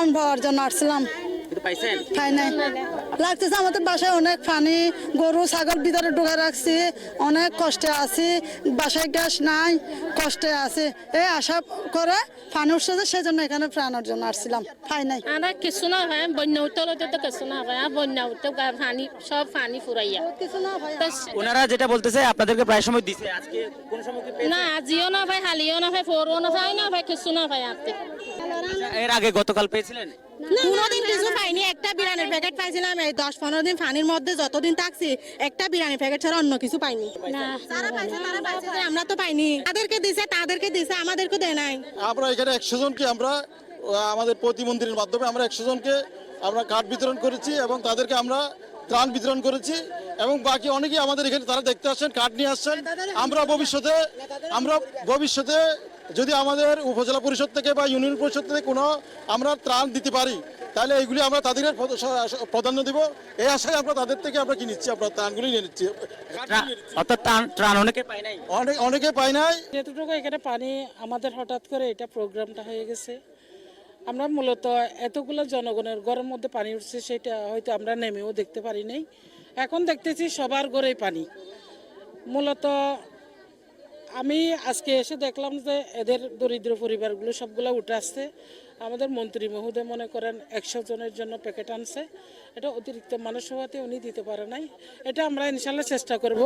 ত্রাণ পাওয়ার জন্য আসছিলাম, পাই নাই। লাগতেছে আমাদের বাসায় অনেক পানি, গরু ছাগল ভিতরে ঢুকে রাখছি, অনেক কষ্টে আছি, বাসায় গ্যাস নাই, কষ্টে আছে। এই আশা করে পানি উঠছে যে সেজন্য এখানে প্রাণের জন্য আসছিলাম, পাই নাই। আমরা কিছু না হয় বন্যা উঠতে তো কিছু না হয়, বন্যা উঠতে পানি সব পানি ফুরাইয়া। ওনারা যেটা বলতেছে আপনাদেরকে প্রায় সময় দিছে, আজকে কোন সময় কি না আজিও না ভাই, হালিও না ভাই, ফোরও না ভাই, না ভাই কিছু না ভাই আপনি। এর আগে গতকাল পেয়েছিলেন? কোনোদিন কিছু পাইনি, একটা বিরিয়ানির প্যাকেট পাইছিলাম। এই 10-15 দিন পানির মধ্যে যতদিন থাকছি একটা বিরিয়ানির প্যাকেট ছাড়া অন্য কিছু পাইনি। তারা পাইছে, আমরা তো পাইনি। তাদেরকে দিছে, আমাদেরকে দেয় নাই। আমরা এখানে 100 জনকে আমরা আমাদের প্রতিমন্ত্রীর মাধ্যমে আমরা 100 জনকে আমরা কার্ড বিতরণ করেছি এবং তাদেরকে আমরা ত্রাণ বিতরণ করেছি এবং বাকি অনেকেই আমাদের এখানে তারা দেখতে আসছেন, কার্ড নিয়ে আসছেন। আমরা ভবিষ্যতে যদি আমাদের উপজেলা পরিষদ থেকে বা ইউনিয়ন পরিষদ থেকে কোনো আমরা ত্রাণ দিতে পারি তাহলে এইগুলি আমরা তাদের প্রাধান্য দিব। এই আশায় আমরা তাদের থেকে আমরা কি নিচ্ছি, আমরা ত্রাণগুলি নিয়ে নিচ্ছি। অর্থাৎ ত্রাণ অনেকে পায় নাই, অনেকে পায় নাই। যেটুকু এখানে পানি আমাদের হঠাৎ করে এটা প্রোগ্রামটা হয়ে গেছে। আমরা মূলত এতগুলো জনগণের ঘরের মধ্যে পানি উঠছে সেটা হয়তো আমরা নেমেও দেখতে পারি নাই। এখন দেখতেছি সবার ঘরেই পানি। মূলত আমি আজকে এসে দেখলাম যে এদের দরিদ্র পরিবারগুলো সবগুলো উঠে আসছে। আমাদের মন্ত্রী মহোদয় মনে করেন 100 জনের জন্য প্যাকেট আনছে। এটা অতিরিক্ত মানুষ হওয়াতে উনি দিতে পারে নাই। এটা আমরা ইনশাল্লাহ চেষ্টা করব।